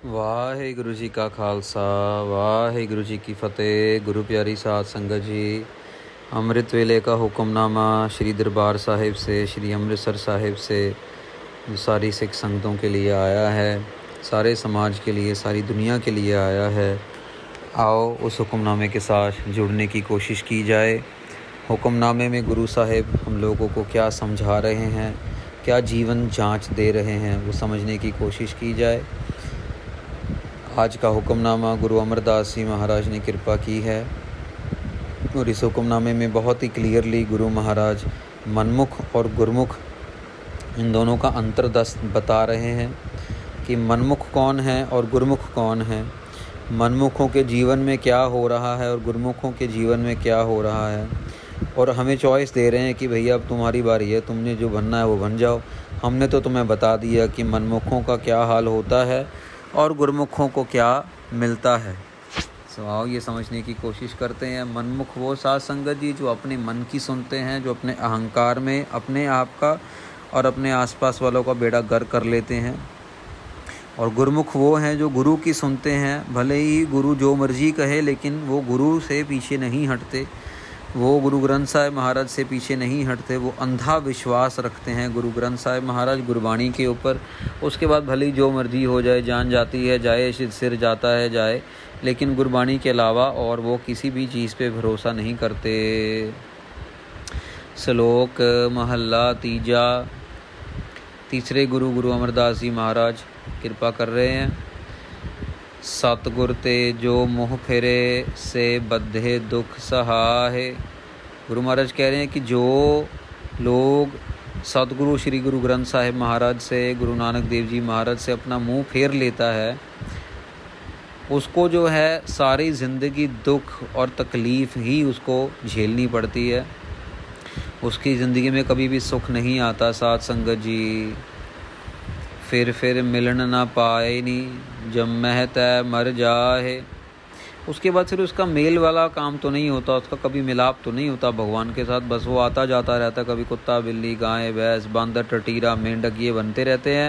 ਵਾਹਿਗੁਰੂ ਜੀ ਕਾ ਖਾਲਸਾ ਵਾਹਿਗुरु जी की फतेह। गुरु प्यारी साध संगत जी, अमृत वेले का हुक्मनामा श्री दरबार साहिब से, श्री अमृतसर साहिब से सारी सिख संगतों के लिए आया है, सारे समाज के लिए, सारी दुनिया के लिए आया है। आओ उस हुक्मनामे के साथ जुड़ने की कोशिश की जाए। हुक्मनामे में गुरु साहिब हम लोगों को क्या समझा रहे हैं, क्या जीवन जांच दे रहे हैं, वो समझने की कोशिश की जाए। आज का हुक्मनामा गुरु अमरदास जी महाराज ने कृपा की है और इस हुक्मनामे में बहुत ही क्लियरली गुरु महाराज मनमुख और गुरमुख इन दोनों का अंतर बता रहे हैं कि मनमुख कौन है और गुरमुख कौन है, मनमुखों के जीवन में क्या हो रहा है और गुरमुखों के जीवन में क्या हो रहा है। और हमें चॉइस दे रहे हैं कि भैया अब तुम्हारी बारी है, तुमने जो बनना है वो बन जाओ। हमने तो तुम्हें बता दिया कि मनमुखों का क्या हाल होता है और गुरमुखों को क्या मिलता है। सो आओ ये समझने की कोशिश करते हैं। मनमुख वो साध संगत जी जो अपने मन की सुनते हैं, जो अपने अहंकार में अपने आप का और अपने आसपास वालों का बेड़ा गर्क कर लेते हैं। और गुरमुख वो हैं जो गुरु की सुनते हैं, भले ही गुरु जो मर्जी कहे लेकिन वो गुरु से पीछे नहीं हटते, वो गुरु ग्रंथ साहिब महाराज से पीछे नहीं हटते। वो अंधा विश्वास रखते हैं गुरु ग्रंथ साहिब महाराज गुरबाणी के ऊपर। उसके बाद भले ही जो मर्जी हो जाए, जान जाती है जाए, सिर जाता है जाए, लेकिन गुरबाणी के अलावा और वो किसी भी चीज़ पे भरोसा नहीं करते। श्लोक महला तीजा। तीसरे गुरु गुरु अमरदास जी महाराज कृपा कर रहे हैं। सतगुर ते जो मुँह फेरे से बद्धे दुख सहाहे। गुरु महाराज कह रहे हैं कि जो लोग सतगुरु श्री गुरु ग्रंथ साहिब महाराज से, गुरु नानक देव जी महाराज से अपना मुंह फेर लेता है, उसको जो है सारी ज़िंदगी दुख और तकलीफ़ ही उसको झेलनी पड़ती है। उसकी ज़िंदगी में कभी भी सुख नहीं आता साध संगत जी। फिर मिलन ना पाए नी, जब तय मर जाए। उसके बाद फिर उसका मेल वाला काम तो नहीं होता, उसका कभी मिलाप तो नहीं होता भगवान के साथ। बस वो आता जाता रहता, कभी कुत्ता बिल्ली गाय भैंस बांदर टटीरा मेंढक ये बनते रहते हैं,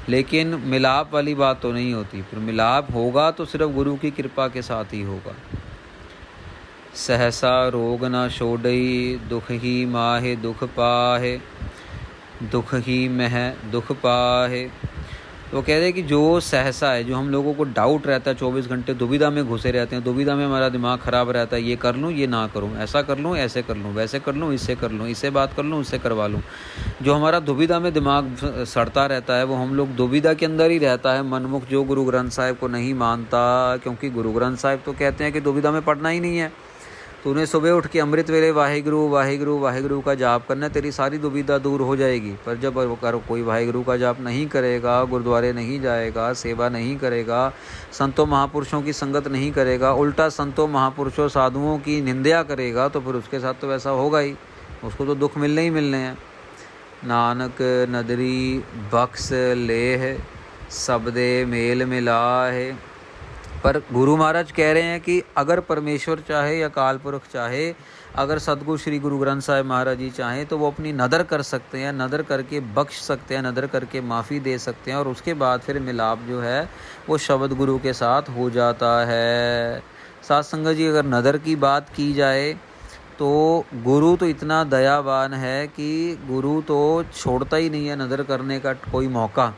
लेकिन मिलाप वाली बात तो नहीं होती। फिर मिलाप होगा तो सिर्फ गुरु की कृपा के साथ ही होगा। सहसा रोग न छोड़ई, दुख ही माहे दुख पाहे, दुख ही मह दुख पाहे। तो कह रहे हैं कि जो सहसा है, जो हम लोगों को डाउट रहता है, 24 घंटे दुविधा में घुसे रहते हैं, दुविधा में हमारा दिमाग ख़राब रहता है, ये कर लूँ ये ना करूँ, ऐसा कर लूँ ऐसे कर लूँ, वैसे कर लूँ इससे कर लूँ, इससे बात कर लूँ उससे करवा लूँ। जो हमारा दुविधा में दिमाग सड़ता रहता है वो हम लोग दुविधा के अंदर ही रहता है मनमुख, जो गुरु ग्रंथ साहिब को नहीं मानता। क्योंकि गुरु ग्रंथ साहिब तो कहते हैं कि दुविधा में पड़ना ही नहीं है। तो उन्हें सुबह उठ के अमृत वेले वाहिगुरु वाहिगुरु वाहिगुरु का जाप करना, तेरी सारी दुविधा दूर हो जाएगी। पर जब कोई वाहिगुरु का जाप नहीं करेगा, गुरुद्वारे नहीं जाएगा, सेवा नहीं करेगा, संतों महापुरुषों की संगत नहीं करेगा, उल्टा संतों महापुरुषों साधुओं की निंदा करेगा, तो फिर उसके साथ तो वैसा होगा ही, उसको तो दुख मिलने ही मिलने हैं। नानक नदरी बख्श लेह, सबदे मेल मिला है। पर गुरु महाराज कह रहे हैं कि अगर परमेश्वर चाहे या काल पुरख चाहे, अगर सतगुरु श्री गुरु ग्रंथ साहिब महाराज जी चाहें तो वो अपनी नदर कर सकते हैं, नदर करके बख्श सकते हैं, नदर करके माफ़ी दे सकते हैं, और उसके बाद फिर मिलाप जो है वो शब्द गुरु के साथ हो जाता है। साथ संगत जी, अगर नदर की बात की जाए तो गुरु तो इतना दयावान है कि गुरु तो छोड़ता ही नहीं है नदर करने का कोई मौका।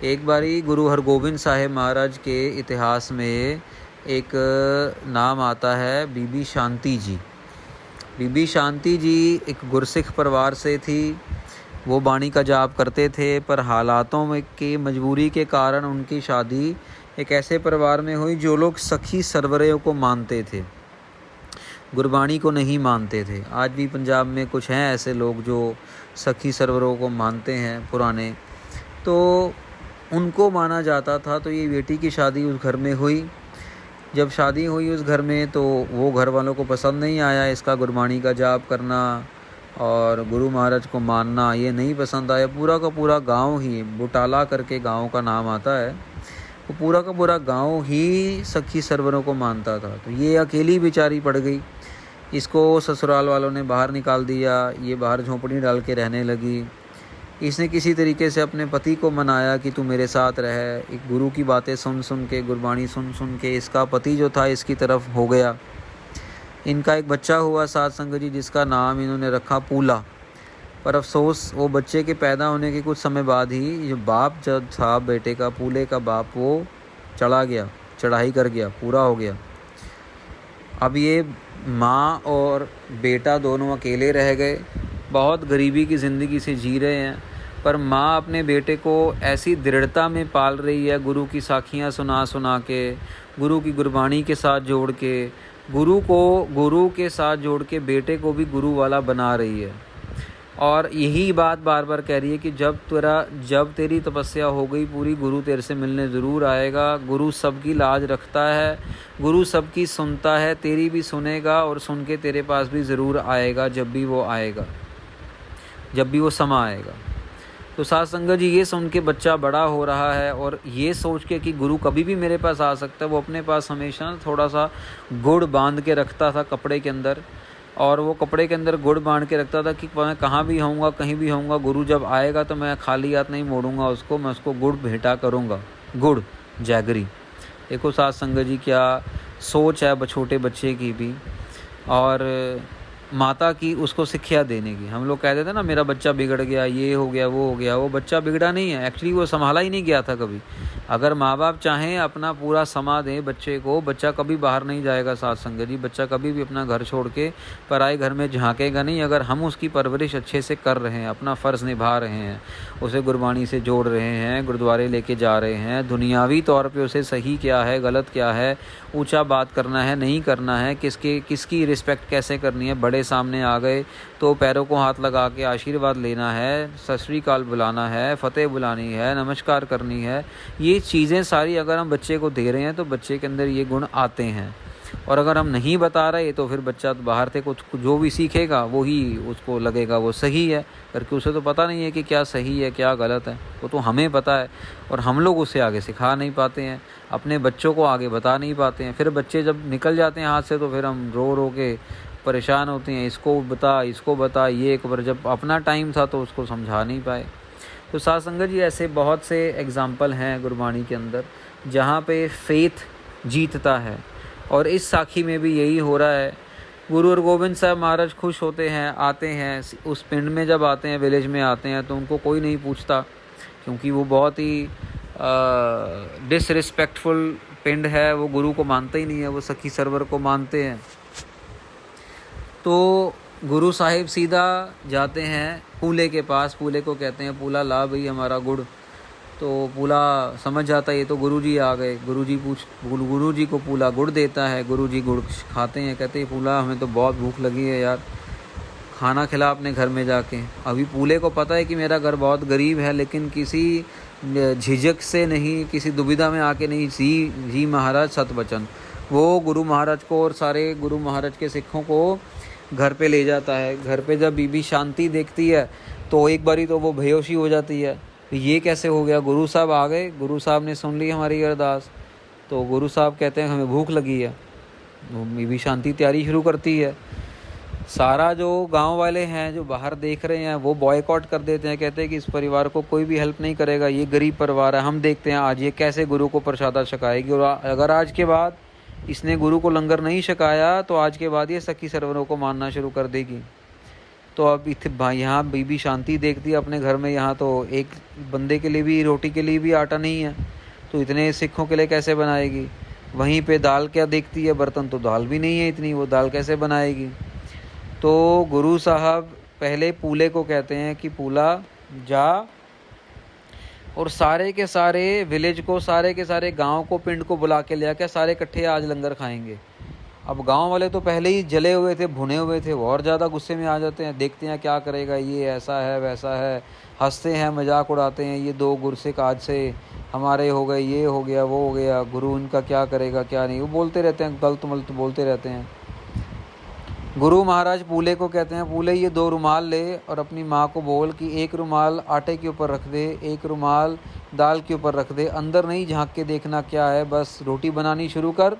एक बारी गुरु हरगोबिंद साहिब महाराज के इतिहास में एक नाम आता है बीबी शांति जी। बीबी शांति जी एक गुरसिख परिवार से थी। वो बाणी का जाप करते थे, पर हालातों में की मजबूरी के कारण उनकी शादी एक ऐसे परिवार में हुई जो लोग सखी सरवरों को मानते थे, गुरबाणी को नहीं मानते थे। आज भी पंजाब में कुछ हैं ऐसे लोग जो सखी सरवरों को मानते हैं पुराने, तो उनको माना जाता था। तो ये बेटी की शादी उस घर में हुई। जब शादी हुई उस घर में तो वो घर वालों को पसंद नहीं आया इसका गुरबाणी का जाप करना और गुरु महाराज को मानना, ये नहीं पसंद आया। पूरा का पूरा गांव ही, बुटाला करके गांव का नाम आता है, वो पूरा का पूरा गांव ही सखी सरवरों को मानता था। तो ये अकेली बेचारी पड़ गई। इसको ससुराल वालों ने बाहर निकाल दिया, ये बाहर झोंपड़ी डाल के रहने लगी। इसने किसी तरीके से अपने पति को मनाया कि तू मेरे साथ रह। एक गुरु की बातें सुन सुन के, गुरबाणी सुन सुन के इसका पति जो था इसकी तरफ हो गया। इनका एक बच्चा हुआ साध संगत जी, जिसका नाम इन्होंने रखा पूला। पर अफसोस वो बच्चे के पैदा होने के कुछ समय बाद ही जो बाप जब था बेटे का, पूले का बाप, वो चढ़ा गया, चढ़ाई कर गया, पूरा हो गया। अब ये माँ और बेटा दोनों अकेले रह गए, बहुत गरीबी की ज़िंदगी से जी रहे हैं। पर माँ अपने बेटे को ऐसी दृढ़ता में पाल रही है, गुरु की साखियाँ सुना सुना के, गुरु की गुरबाणी के साथ जोड़ के, गुरु के साथ जोड़ के बेटे को भी गुरु वाला बना रही है। और यही बात बार बार कह रही है कि जब तेरी तपस्या हो गई पूरी, गुरु तेरे से मिलने ज़रूर आएगा। गुरु सबकी लाज रखता है, गुरु सबकी सुनता है, तेरी भी सुनेगा और सुन के तेरे पास भी ज़रूर आएगा, जब भी वो आएगा, जब भी वो समा आएगा। तो साध संगत जी, ये सुन के बच्चा बड़ा हो रहा है और ये सोच के कि गुरु कभी भी मेरे पास आ सकता है, वो अपने पास हमेशा थोड़ा सा गुड़ बांध के रखता था कपड़े के अंदर। और वो कपड़े के अंदर गुड़ बांध के रखता था कि मैं कहाँ भी होऊंगा, कहीं भी होऊंगा, गुरु जब आएगा तो मैं खाली हाथ नहीं मोड़ूंगा उसको, मैं उसको गुड़ भेंटा करूंगा, गुड़ जैगरी। देखो साध संगत जी, क्या सोच है छोटे बच्चे की भी, और माता की उसको शिक्षा देने की। हम लोग कहते थे ना, मेरा बच्चा बिगड़ गया, ये हो गया, वो हो गया। वो बच्चा बिगड़ा नहीं है, एक्चुअली वो संभाला ही नहीं गया था कभी। अगर माँ बाप चाहें अपना पूरा समा दें बच्चे को, बच्चा कभी बाहर नहीं जाएगा साध संगत जी। बच्चा कभी भी अपना घर छोड़ के पराए घर में झांकेगा नहीं, अगर हम उसकी परवरिश अच्छे से कर रहे हैं, अपना फ़र्ज़ निभा रहे हैं, उसे गुरबाणी से जोड़ रहे हैं, गुरुद्वारे लेके जा रहे हैं, दुनियावी तौर पे उसे सही क्या है, गलत क्या है, ऊंचा बात करना है, नहीं करना है, किसकी रिस्पेक्ट कैसे करनी है। बड़े सामने आ गए तो पैरों को हाथ लगा के आशीर्वाद लेना है, सत श्री अकाल बुलाना है, फतेह बुलानी है, नमस्कार करनी है। ये चीज़ें सारी अगर हम बच्चे को दे रहे हैं तो बच्चे के अंदर ये गुण आते हैं। और अगर हम नहीं बता रहे तो फिर बच्चा तो बाहर से कुछ जो भी सीखेगा वो ही उसको लगेगा वो सही है, करके उसे तो पता नहीं है कि क्या सही है क्या गलत है। वो तो हमें पता है और हम लोग उसे आगे सिखा नहीं पाते हैं, अपने बच्चों को आगे बता नहीं पाते हैं। फिर बच्चे जब निकल जाते हैं हाथ से तो फिर हम रो रो के परेशान होते हैं, इसको बता ये एक बार, जब अपना टाइम था तो उसको समझा नहीं पाए। तो साध संगत जी, ऐसे बहुत से एग्जाम्पल हैं गुरबाणी के अंदर जहाँ पे फेथ जीतता है। और इस साखी में भी यही हो रहा है। गुरु हरगोबिंद साहब महाराज खुश होते हैं, आते हैं उस पिंड में, जब आते हैं विलेज में आते हैं तो उनको कोई नहीं पूछता, क्योंकि वो बहुत ही डिसरिस्पेक्टफुल पिंड है। वो गुरु को मानते ही नहीं है, वो सखी सरवर को मानते हैं। तो गुरु साहिब सीधा जाते हैं पूले के पास, पूले को कहते हैं पूला ला भाई हमारा गुड़। तो पूला समझ जाता है ये तो गुरुजी आ गए। गुरुजी को पूला गुड़ देता है, गुरुजी गुड़ खाते हैं, कहते हैं पूला हमें तो बहुत भूख लगी है यार, खाना खिला अपने घर में जाके। अभी पूले को पता है कि मेरा घर बहुत गरीब है, लेकिन किसी झिझक से नहीं, किसी दुविधा में आके नहीं, जी महाराज सत वचन। वो गुरु महाराज को और सारे गुरु महाराज के सिखों को घर पे ले जाता है। घर पे जब बीबी शांति देखती है तो एक बारी तो वो बेहोशी हो जाती है, ये कैसे हो गया, गुरु साहब आ गए, गुरु साहब ने सुन ली हमारी अरदास। तो गुरु साहब कहते हैं हमें भूख लगी है। बीबी शांति तैयारी शुरू करती है। सारा जो गांव वाले हैं जो बाहर देख रहे हैं वो बॉयकॉट कर देते हैं, कहते हैं कि इस परिवार को कोई भी हेल्प नहीं करेगा, ये गरीब परिवार है, हम देखते हैं आज ये कैसे गुरु को प्रसादा छकाएगी। और अगर आज के बाद इसने गुरु को लंगर नहीं छकाया तो आज के बाद ये सखी सरवरों को मानना शुरू कर देगी। तो अब यहाँ बीबी शांति देखती है अपने घर में, यहाँ तो एक बंदे के लिए भी, रोटी के लिए भी आटा नहीं है, तो इतने सिखों के लिए कैसे बनाएगी। वहीं पे दाल क्या देखती है, बर्तन तो दाल भी नहीं है इतनी, वो दाल कैसे बनाएगी। तो गुरु साहब पहले पूले को कहते हैं कि पूला जा और सारे के सारे विलेज को, सारे के सारे गांव को, पिंड को बुला के ले आके सारे इकट्ठे आज लंगर खाएंगे। अब गांव वाले तो पहले ही जले हुए थे, भुने हुए थे, वो और ज़्यादा गुस्से में आ जाते हैं। देखते हैं क्या करेगा ये, ऐसा है वैसा है, हंसते हैं, मजाक उड़ाते हैं। ये दो गुरसिक आज से हमारे हो गए, ये हो गया, वो हो गया, गुरु इनका क्या करेगा क्या नहीं, वो बोलते रहते हैं, गलत मलत बोलते रहते हैं। गुरु महाराज पूले को कहते हैं पूले ये 2 रुमाल ले और अपनी माँ को बोल कि एक रुमाल आटे के ऊपर रख दे, एक रुमाल दाल के ऊपर रख दे, अंदर नहीं झांक के देखना क्या है, बस रोटी बनानी शुरू कर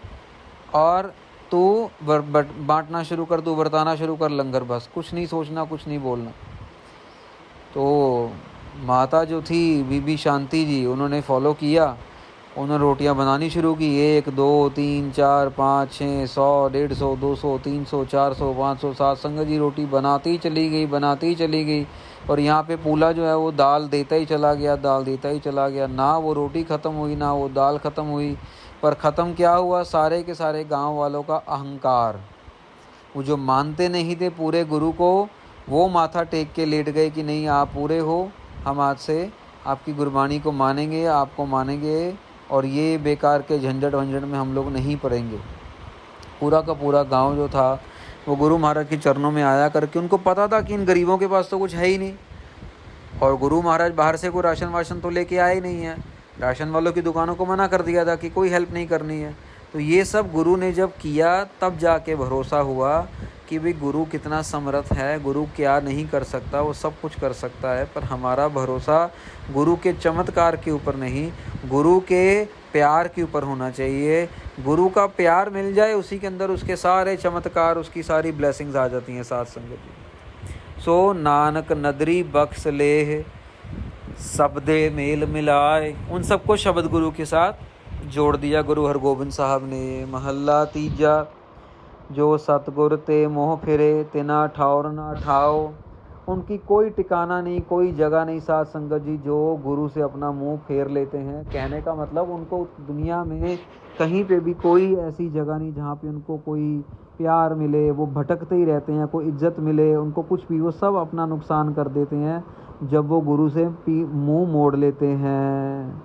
और तू बांटना शुरू कर, तू बरताना शुरू कर लंगर, बस कुछ नहीं सोचना, कुछ नहीं बोलना। तो माता जो थी बीबी शांति जी, उन्होंने फॉलो किया, उन्होंने रोटियां बनानी शुरू की। 1 2 3 4 5 6 100 150 200 300 400 500 सात संगत जी रोटी बनाती चली गई, बनाती ही चली गई। और यहाँ पे पूला जो है वो दाल देता ही चला गया, दाल देता ही चला गया। ना वो रोटी ख़त्म हुई, ना वो दाल ख़त्म हुई। पर ख़त्म क्या हुआ? सारे के सारे गांव वालों का अहंकार। वो जो मानते नहीं थे पूरे गुरु को, वो माथा टेक के लेट गए कि नहीं आप पूरे हो, हम आज से आपकी गुरबाणी को मानेंगे, आपको मानेंगे, और ये बेकार के झंझट वंझट में हम लोग नहीं पड़ेंगे। पूरा का पूरा गांव जो था वो गुरु महाराज के चरणों में आया करके, उनको पता था कि इन गरीबों के पास तो कुछ है ही नहीं, और गुरु महाराज बाहर से कोई राशन वाशन तो लेके आए ही नहीं है। राशन वालों की दुकानों को मना कर दिया था कि कोई हेल्प नहीं करनी है। तो ये सब गुरु ने जब किया, तब जाके भरोसा हुआ कि भाई गुरु कितना समर्थ है, गुरु क्या नहीं कर सकता, वो सब कुछ कर सकता है। पर हमारा भरोसा गुरु के चमत्कार के ऊपर नहीं, गुरु के प्यार के ऊपर होना चाहिए। गुरु का प्यार मिल जाए, उसी के अंदर उसके सारे चमत्कार, उसकी सारी ब्लेसिंग्स आ जाती हैं साथ संगत जी। सो नानक नदरी बख्श लेह शब्दे मेल मिलाए, उन सबको शब्द गुरु के साथ जोड़ दिया गुरु हरगोबिंद साहब ने। महला तीजा, जो सतगुर ते मोह फिरे तिना ठाउर ना ठाओ, उनकी कोई ठिकाना नहीं, कोई जगह नहीं साथ संगत जी, जो गुरु से अपना मुंह फेर लेते हैं। कहने का मतलब उनको दुनिया में कहीं पे भी कोई ऐसी जगह नहीं जहाँ पे उनको कोई प्यार मिले, वो भटकते ही रहते हैं, कोई इज्जत मिले, उनको कुछ भी, वो सब अपना नुकसान कर देते हैं जब वो गुरु से मुंह मोड़ लेते हैं।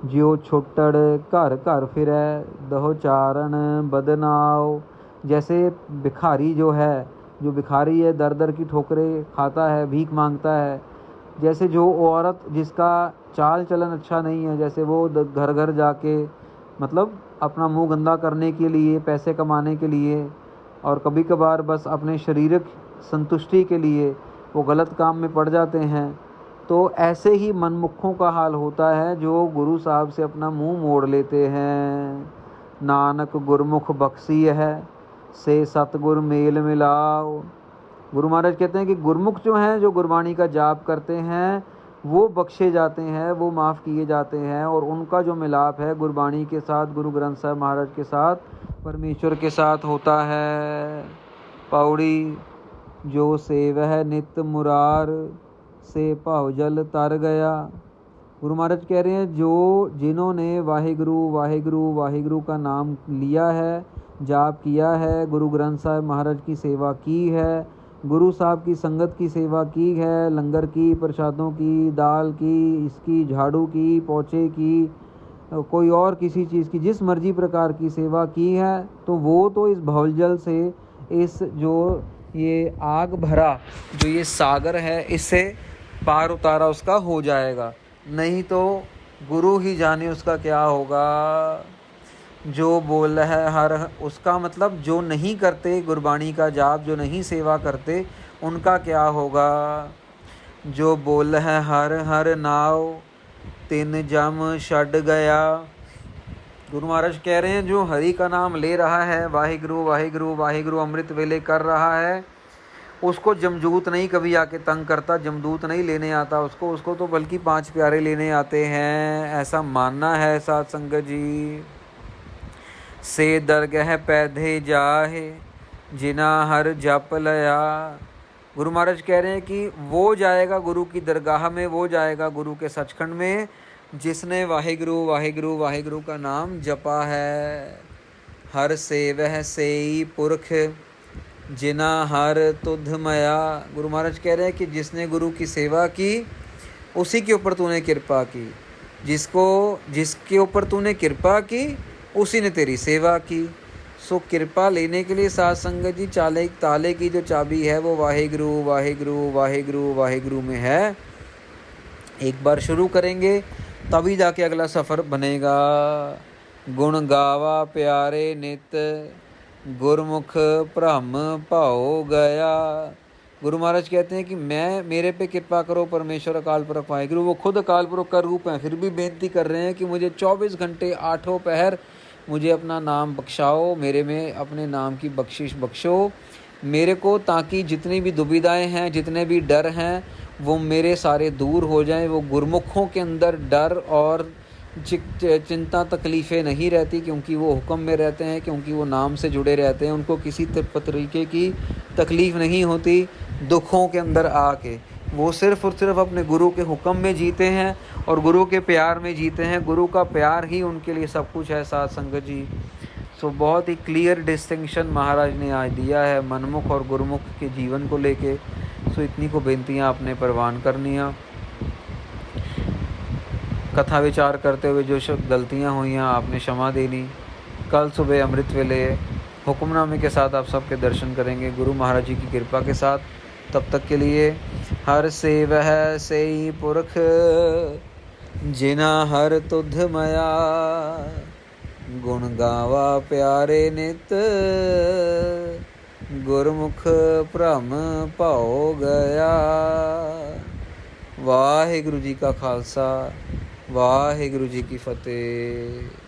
जियो छुट्टड़ घर घर फिरै दहो चारण बदनाव, जैसे भिखारी जो है, जो भिखारी है दर दर की ठोकरें खाता है, भीख मांगता है। जैसे जो औरत जिसका चाल चलन अच्छा नहीं है, जैसे वो घर घर जाके मतलब अपना मुंह गंदा करने के लिए, पैसे कमाने के लिए, और कभी कभार बस अपने शारीरिक संतुष्टि के लिए वो गलत काम में पड़ जाते हैं। तो ऐसे ही मनमुखों का हाल होता है जो गुरु साहब से अपना मुंह मोड़ लेते हैं। नानक गुरमुख बख्शी है से सतगुर मेल मिलाओ, गुरु महाराज कहते हैं कि गुरमुख जो हैं, जो गुरबाणी का जाप करते हैं, वो बख्शे जाते हैं, वो माफ़ किए जाते हैं, और उनका जो मिलाप है गुरबाणी के साथ, गुरु ग्रंथ साहब महाराज के साथ, परमेश्वर के साथ होता है। पौड़ी, जो सेवह नित मुरार से भावजल तर गया, गुरु महाराज कह रहे हैं जो जिन्होंने वाहिगुरु वाहिगुरु वाहिगुरु का नाम लिया है, जाप किया है, गुरु ग्रंथ साहब महाराज की सेवा की है, गुरु साहब की संगत की सेवा की है, लंगर की, प्रसादों की, दाल की, इसकी, झाड़ू की, पोछे की, कोई और किसी चीज़ की, जिस मर्जी प्रकार की सेवा की है, तो वो तो इस भवजल से, इस जो ये आग भरा जो ये सागर है, इससे पार उतारा उसका हो जाएगा। नहीं तो गुरु ही जाने उसका क्या होगा। जो बोल है हर, उसका मतलब जो नहीं करते गुरबाणी का जाप, जो नहीं सेवा करते, उनका क्या होगा। जो बोल है हर हर नाव तिन जम छड़ गया, गुरु महाराज कह रहे हैं जो हरि का नाम ले रहा है, वाहिगुरु वाहिगुरु वाहिगुरु अमृत वेले कर रहा है, उसको जमदूत नहीं कभी आके तंग करता, जमदूत नहीं लेने आता उसको तो बल्कि 5 प्यारे लेने आते हैं, ऐसा मानना है साथ संगत जी। से दरगह पैधे जाहे जिना हर जप लया, गुरु महाराज कह रहे हैं कि वो जाएगा गुरु की दरगाह में, वो जाएगा गुरु के सचखंड में जिसने वाहिगुरु वाहिगुरु वाहिगुरु का नाम जपा है। हर सेवह सेई पुरख जिना हर तुध मया, गुरु महाराज कह रहे हैं कि जिसने गुरु की सेवा की उसी के ऊपर तूने कृपा की, जिसके ऊपर तूने कृपा की उसी ने तेरी सेवा की। सो कृपा लेने के लिए साथ संगत जी ताले की जो चाबी है वो वाहिगुरु वाहिगुरु वाहिगुरु वाहिगुरु में है। एक बार शुरू करेंगे तभी जाके अगला सफ़र बनेगा। गुण गावा प्यारे नित गुरमुख भ्रम भाओ गया, गुरु महाराज कहते हैं कि मेरे पे कृपा करो परमेश्वर अकाल पुरख वाहिगुरु, वो खुद अकाल पुरख का रूप है, फिर भी बेनती कर रहे हैं कि मुझे 24 घंटे 8 पहर मुझे अपना नाम बख्शाओ, मेरे में अपने नाम की बख्शिश बख्शो मेरे को, ताकि जितनी भी दुविधाएं हैं, जितने भी डर हैं, वो मेरे सारे दूर हो जाएं। वो गुरमुखों के अंदर डर और चिंता तकलीफ़ें नहीं रहती, क्योंकि वो हुक्म में रहते हैं, क्योंकि वो नाम से जुड़े रहते हैं। उनको किसी तरीके की तकलीफ़ नहीं होती दुखों के अंदर आके। वो सिर्फ़ और सिर्फ अपने गुरु के हुक्म में जीते हैं और गुरु के प्यार में जीते हैं। गुरु का प्यार ही उनके लिए सब कुछ है साध संगत जी। सो बहुत ही क्लियर डिस्टिंक्शन महाराज ने आज दिया है मनमुख और गुरुमुख के जीवन को लेके। सो इतनी को बेनतियाँ आपने परवान करनियाँ। कथा विचार करते हुए जो गलतियाँ हुई हैं आपने क्षमा देनी। कल सुबह अमृत वेले हुक्मनामे के साथ आप सबके दर्शन करेंगे गुरु महाराज जी की कृपा के साथ। तब तक के लिए हर से वह सेई पुरख जिना हर तुध मया, गुण गावा प्यारे नित गुरमुख भ्रम भाओ गया। वाहिगुरु जी का खालसा, वाहिगुरु जी की फतेह।